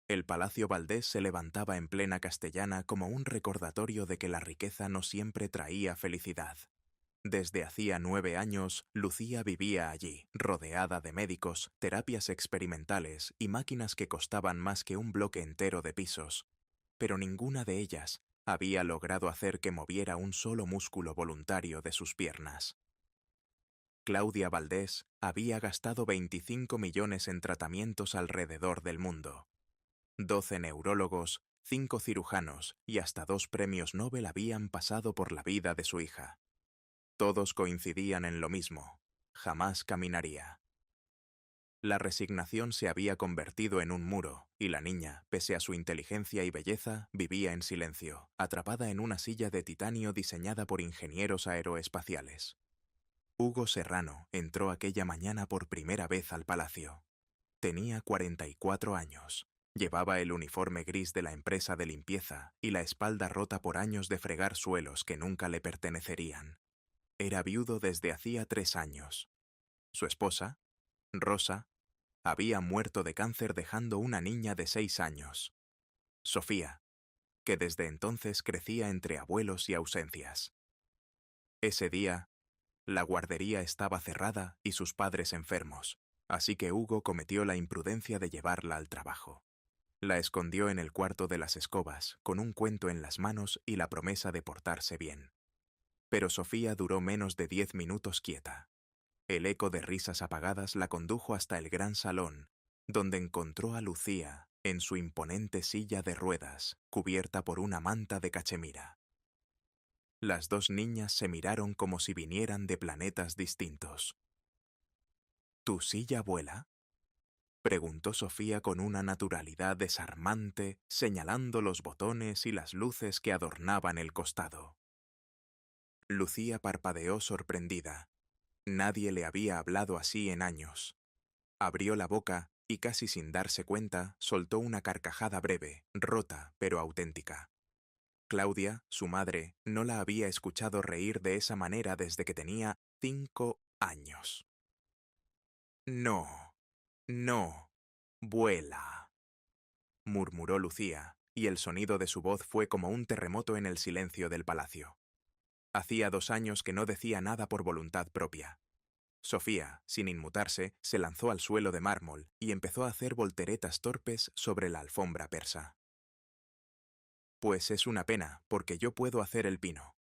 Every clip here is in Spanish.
El Palacio Valdés se levantaba en plena Castellana como un recordatorio de que la riqueza no siempre traía felicidad. Desde hacía 9 años, Lucía vivía allí, rodeada de médicos, terapias experimentales y máquinas que costaban más que un bloque entero de pisos. Pero ninguna de ellas había logrado hacer que moviera un solo músculo voluntario de sus piernas. Claudia Valdés había gastado 25 millones en tratamientos alrededor del mundo. 12 neurólogos, 5 cirujanos y hasta 2 premios Nobel habían pasado por la vida de su hija. Todos coincidían en lo mismo: jamás caminaría. La resignación se había convertido en un muro, y la niña, pese a su inteligencia y belleza, vivía en silencio, atrapada en una silla de titanio diseñada por ingenieros aeroespaciales. Hugo Serrano entró aquella mañana por primera vez al palacio. Tenía 44 años. Llevaba el uniforme gris de la empresa de limpieza y la espalda rota por años de fregar suelos que nunca le pertenecerían. Era viudo desde hacía 3 años. Su esposa, Rosa, había muerto de cáncer dejando una niña de 6 años, Sofía, que desde entonces crecía entre abuelos y ausencias. Ese día, la guardería estaba cerrada y sus padres enfermos, así que Hugo cometió la imprudencia de llevarla al trabajo. La escondió en el cuarto de las escobas, con un cuento en las manos y la promesa de portarse bien. Pero Sofía duró menos de 10 minutos quieta. El eco de risas apagadas la condujo hasta el gran salón, donde encontró a Lucía en su imponente silla de ruedas, cubierta por una manta de cachemira. Las dos niñas se miraron como si vinieran de planetas distintos. ¿Tu silla vuela?, preguntó Sofía con una naturalidad desarmante, señalando los botones y las luces que adornaban el costado. Lucía parpadeó sorprendida. Nadie le había hablado así en años. Abrió la boca y, casi sin darse cuenta, soltó una carcajada breve, rota pero auténtica. Claudia, su madre, no la había escuchado reír de esa manera desde que tenía 5 años. No, no, vuela, murmuró Lucía, y el sonido de su voz fue como un terremoto en el silencio del palacio. Hacía 2 años que no decía nada por voluntad propia. Sofía, sin inmutarse, se lanzó al suelo de mármol y empezó a hacer volteretas torpes sobre la alfombra persa. Pues es una pena, porque yo puedo hacer el pino.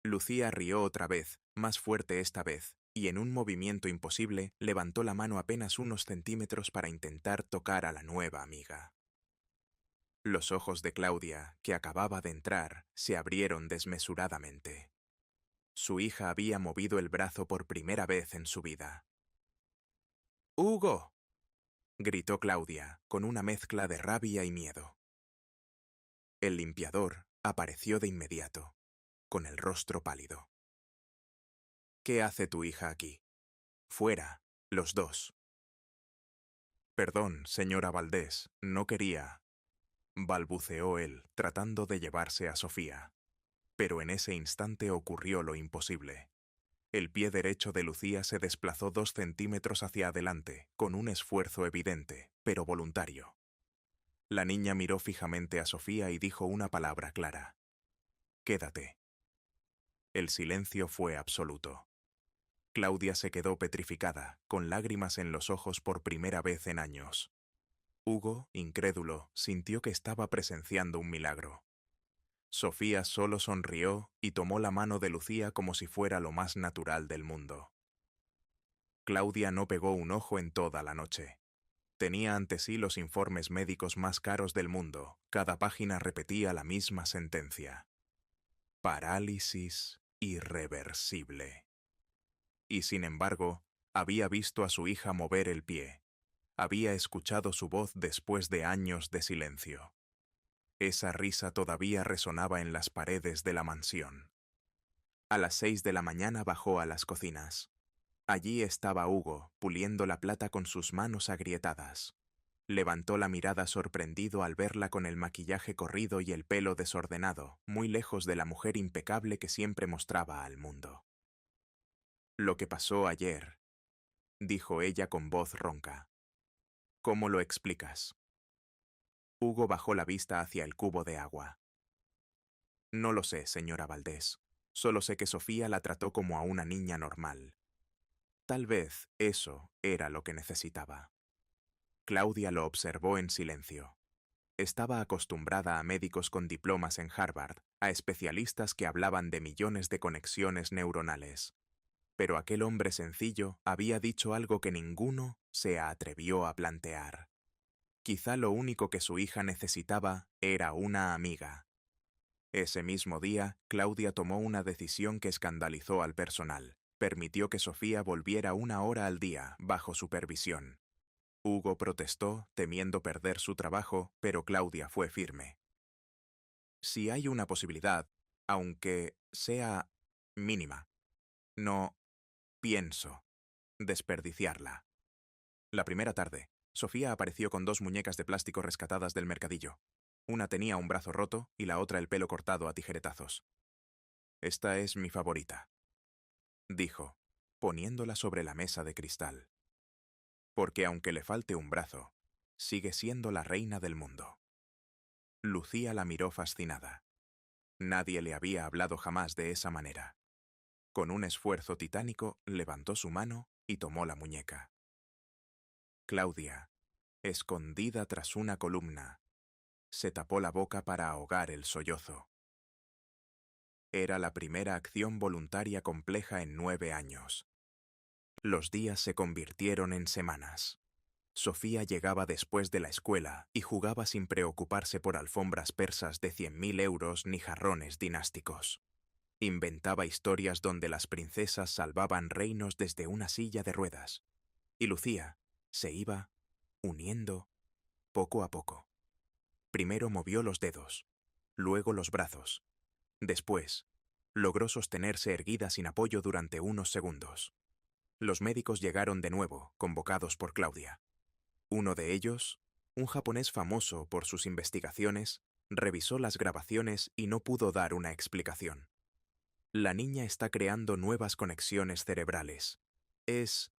Lucía rió otra vez, más fuerte esta vez, y en un movimiento imposible levantó la mano apenas unos centímetros para intentar tocar a la nueva amiga. Los ojos de Claudia, que acababa de entrar, se abrieron desmesuradamente. Su hija había movido el brazo por primera vez en su vida. ¡Hugo!, gritó Claudia, con una mezcla de rabia y miedo. El limpiador apareció de inmediato, con el rostro pálido. ¿Qué hace tu hija aquí? Fuera, los dos. Perdón, señora Valdés, no quería, balbuceó él, tratando de llevarse a Sofía. Pero en ese instante ocurrió lo imposible. El pie derecho de Lucía se desplazó 2 centímetros hacia adelante, con un esfuerzo evidente, pero voluntario. La niña miró fijamente a Sofía y dijo una palabra clara: «Quédate». El silencio fue absoluto. Claudia se quedó petrificada, con lágrimas en los ojos por primera vez en años. Hugo, incrédulo, sintió que estaba presenciando un milagro. Sofía solo sonrió y tomó la mano de Lucía como si fuera lo más natural del mundo. Claudia no pegó un ojo en toda la noche. Tenía ante sí los informes médicos más caros del mundo. Cada página repetía la misma sentencia: parálisis irreversible. Y sin embargo, había visto a su hija mover el pie. Había escuchado su voz después de años de silencio. Esa risa todavía resonaba en las paredes de la mansión. A las 6 de la mañana bajó a las cocinas. Allí estaba Hugo, puliendo la plata con sus manos agrietadas. Levantó la mirada sorprendido al verla con el maquillaje corrido y el pelo desordenado, muy lejos de la mujer impecable que siempre mostraba al mundo. «Lo que pasó ayer», dijo ella con voz ronca. «¿Cómo lo explicas?». Hugo bajó la vista hacia el cubo de agua. No lo sé, señora Valdés. Solo sé que Sofía la trató como a una niña normal. Tal vez eso era lo que necesitaba. Claudia lo observó en silencio. Estaba acostumbrada a médicos con diplomas en Harvard, a especialistas que hablaban de millones de conexiones neuronales. Pero aquel hombre sencillo había dicho algo que ninguno se atrevió a plantear. Quizá lo único que su hija necesitaba era una amiga. Ese mismo día, Claudia tomó una decisión que escandalizó al personal. Permitió que Sofía volviera 1 hora al día, bajo supervisión. Hugo protestó, temiendo perder su trabajo, pero Claudia fue firme. Si hay una posibilidad, aunque sea mínima, no pienso desperdiciarla. La primera tarde, Sofía apareció con 2 muñecas de plástico rescatadas del mercadillo. Una tenía un brazo roto y la otra el pelo cortado a tijeretazos. «Esta es mi favorita», dijo, poniéndola sobre la mesa de cristal. «Porque aunque le falte un brazo, sigue siendo la reina del mundo». Lucía la miró fascinada. Nadie le había hablado jamás de esa manera. Con un esfuerzo titánico, levantó su mano y tomó la muñeca. Claudia, escondida tras una columna, se tapó la boca para ahogar el sollozo. Era la primera acción voluntaria compleja en 9 años. Los días se convirtieron en semanas. Sofía llegaba después de la escuela y jugaba sin preocuparse por alfombras persas de 100.000 euros ni jarrones dinásticos. Inventaba historias donde las princesas salvaban reinos desde una silla de ruedas. Y Lucía se iba uniendo poco a poco. Primero movió los dedos, luego los brazos. Después, logró sostenerse erguida sin apoyo durante unos segundos. Los médicos llegaron de nuevo, convocados por Claudia. Uno de ellos, un japonés famoso por sus investigaciones, revisó las grabaciones y no pudo dar una explicación. La niña está creando nuevas conexiones cerebrales. Es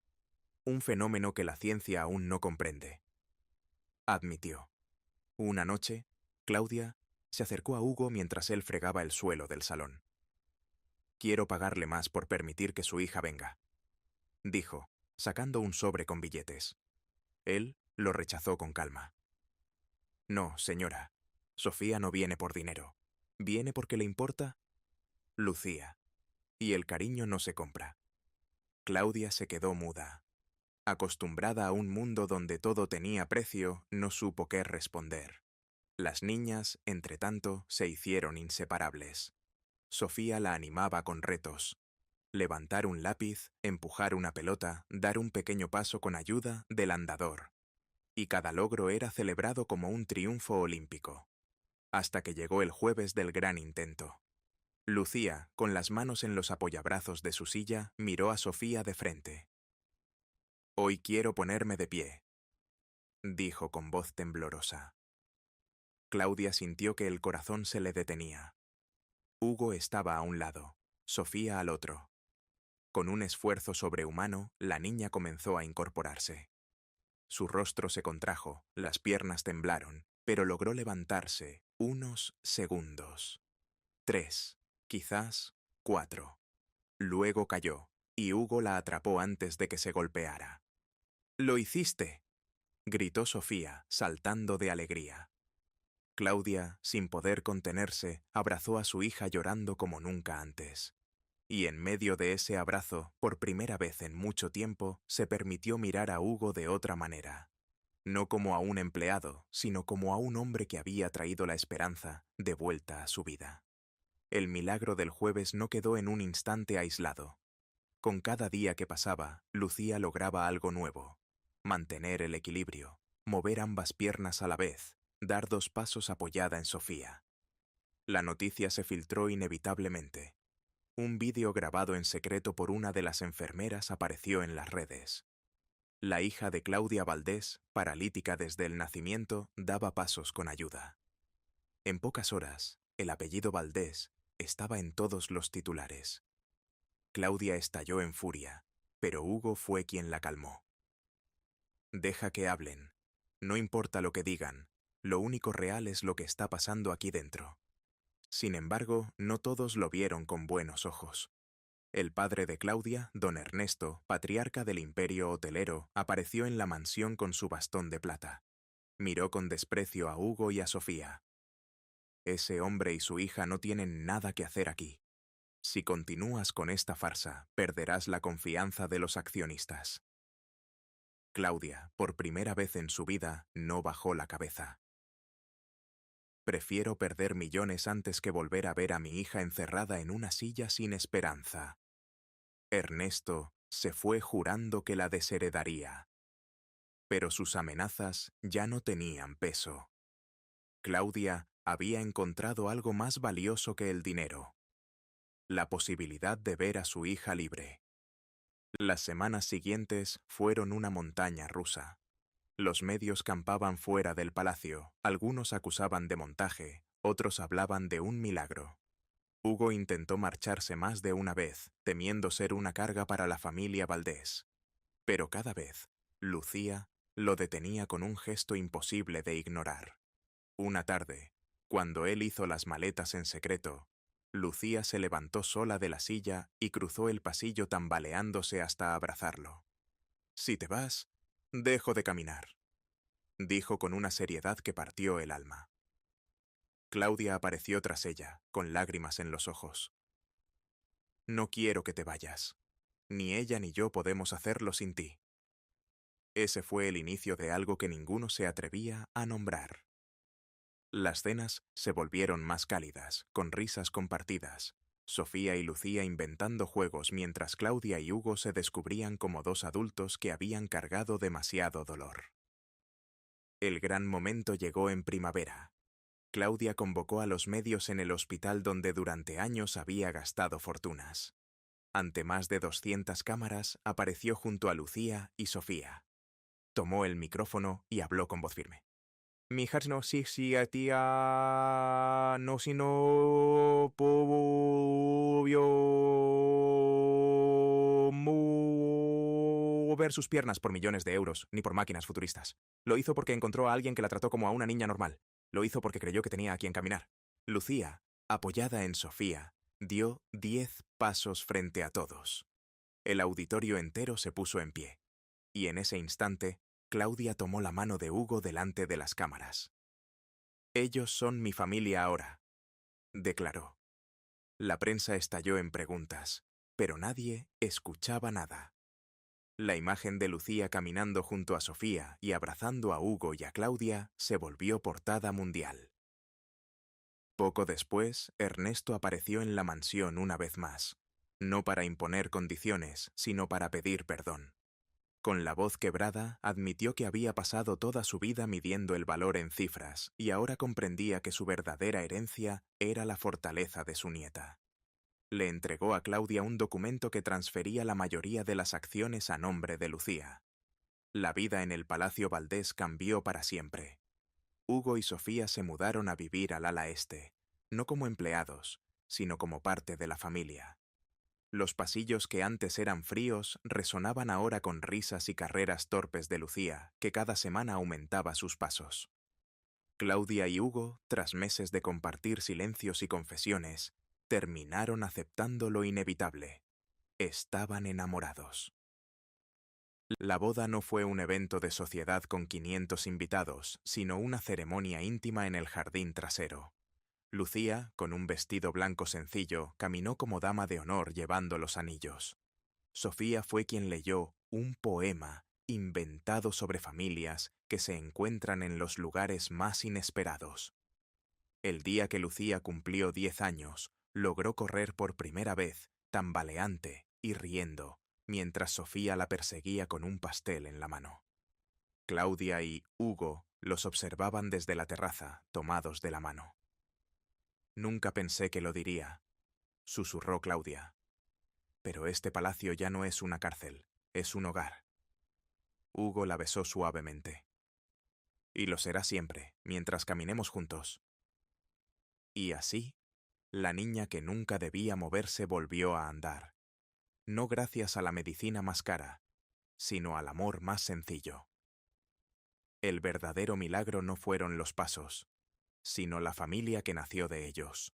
un fenómeno que la ciencia aún no comprende, admitió. Una noche, Claudia se acercó a Hugo mientras él fregaba el suelo del salón. «Quiero pagarle más por permitir que su hija venga», dijo, sacando un sobre con billetes. Él lo rechazó con calma. «No, señora. Sofía no viene por dinero. ¿Viene porque le importa?» Lucía. «Y el cariño no se compra». Claudia se quedó muda. Acostumbrada a un mundo donde todo tenía precio, no supo qué responder. Las niñas, entretanto, se hicieron inseparables. Sofía la animaba con retos. Levantar un lápiz, empujar una pelota, dar un pequeño paso con ayuda del andador. Y cada logro era celebrado como un triunfo olímpico. Hasta que llegó el jueves del gran intento. Lucía, con las manos en los apoyabrazos de su silla, miró a Sofía de frente. «Hoy quiero ponerme de pie», dijo con voz temblorosa. Claudia sintió que el corazón se le detenía. Hugo estaba a un lado, Sofía al otro. Con un esfuerzo sobrehumano, la niña comenzó a incorporarse. Su rostro se contrajo, las piernas temblaron, pero logró levantarse unos segundos. 3, quizás 4. Luego cayó, y Hugo la atrapó antes de que se golpeara. «¡Lo hiciste!», gritó Sofía, saltando de alegría. Claudia, sin poder contenerse, abrazó a su hija llorando como nunca antes. Y en medio de ese abrazo, por primera vez en mucho tiempo, se permitió mirar a Hugo de otra manera. No como a un empleado, sino como a un hombre que había traído la esperanza de vuelta a su vida. El milagro del jueves no quedó en un instante aislado. Con cada día que pasaba, Lucía lograba algo nuevo. Mantener el equilibrio, mover ambas piernas a la vez, dar 2 pasos apoyada en Sofía. La noticia se filtró inevitablemente. Un vídeo grabado en secreto por una de las enfermeras apareció en las redes. La hija de Claudia Valdés, paralítica desde el nacimiento, daba pasos con ayuda. En pocas horas, el apellido Valdés estaba en todos los titulares. Claudia estalló en furia, pero Hugo fue quien la calmó. «Deja que hablen. No importa lo que digan. lo único real es lo que está pasando aquí dentro. Sin embargo, no todos lo vieron con buenos ojos. El padre de Claudia, don Ernesto, patriarca del imperio hotelero, apareció en la mansión con su bastón de plata. Miró con desprecio a Hugo y a Sofía. Ese hombre y su hija no tienen nada que hacer aquí. Si continúas con esta farsa, perderás la confianza de los accionistas. Claudia, por primera vez en su vida, no bajó la cabeza. Prefiero perder millones antes que volver a ver a mi hija encerrada en una silla sin esperanza. Ernesto se fue jurando que la desheredaría. Pero sus amenazas ya no tenían peso. Claudia había encontrado algo más valioso que el dinero: la posibilidad de ver a su hija libre. Las semanas siguientes fueron una montaña rusa. Los medios campaban fuera del palacio, algunos acusaban de montaje, otros hablaban de un milagro. Hugo intentó marcharse más de una vez, temiendo ser una carga para la familia Valdés. Pero cada vez, Lucía lo detenía con un gesto imposible de ignorar. Una tarde, cuando él hizo las maletas en secreto, Lucía se levantó sola de la silla y cruzó el pasillo tambaleándose hasta abrazarlo. «Si te vas, dejo de caminar», dijo con una seriedad que partió el alma. Claudia apareció tras ella, con lágrimas en los ojos. «No quiero que te vayas. Ni ella ni yo podemos hacerlo sin ti». Ese fue el inicio de algo que ninguno se atrevía a nombrar. Las cenas se volvieron más cálidas, con risas compartidas. Sofía y Lucía inventando juegos mientras Claudia y Hugo se descubrían como dos adultos que habían cargado demasiado dolor. El gran momento llegó en primavera. Claudia convocó a los medios en el hospital donde durante años había gastado fortunas. Ante más de 200 cámaras, apareció junto a Lucía y Sofía. Tomó el micrófono y habló con voz firme. «Mi hija no si a tía no si no pudo mover sus piernas por millones de euros, ni por máquinas futuristas. Lo hizo porque encontró a alguien que la trató como a una niña normal. Lo hizo porque creyó que tenía a quien caminar». Lucía, apoyada en Sofía, dio 10 pasos frente a todos. El auditorio entero se puso en pie. Y en ese instante, Claudia tomó la mano de Hugo delante de las cámaras. «Ellos son mi familia ahora», declaró. La prensa estalló en preguntas, pero nadie escuchaba nada. La imagen de Lucía caminando junto a Sofía y abrazando a Hugo y a Claudia se volvió portada mundial. Poco después, Ernesto apareció en la mansión una vez más, no para imponer condiciones, sino para pedir perdón. Con la voz quebrada, admitió que había pasado toda su vida midiendo el valor en cifras y ahora comprendía que su verdadera herencia era la fortaleza de su nieta. Le entregó a Claudia un documento que transfería la mayoría de las acciones a nombre de Lucía. La vida en el Palacio Valdés cambió para siempre. Hugo y Sofía se mudaron a vivir al ala este, no como empleados, sino como parte de la familia. Los pasillos que antes eran fríos resonaban ahora con risas y carreras torpes de Lucía, que cada semana aumentaba sus pasos. Claudia y Hugo, tras meses de compartir silencios y confesiones, terminaron aceptando lo inevitable. Estaban enamorados. La boda no fue un evento de sociedad con 500 invitados, sino una ceremonia íntima en el jardín trasero. Lucía, con un vestido blanco sencillo, caminó como dama de honor llevando los anillos. Sofía fue quien leyó un poema inventado sobre familias que se encuentran en los lugares más inesperados. El día que Lucía cumplió 10 años, logró correr por primera vez, tambaleante y riendo, mientras Sofía la perseguía con un pastel en la mano. Claudia y Hugo los observaban desde la terraza, tomados de la mano. «Nunca pensé que lo diría», susurró Claudia. «Pero este palacio ya no es una cárcel, es un hogar». Hugo la besó suavemente. «Y lo será siempre, mientras caminemos juntos». Y así, la niña que nunca debía moverse volvió a andar. No gracias a la medicina más cara, sino al amor más sencillo. El verdadero milagro no fueron los pasos, sino la familia que nació de ellos.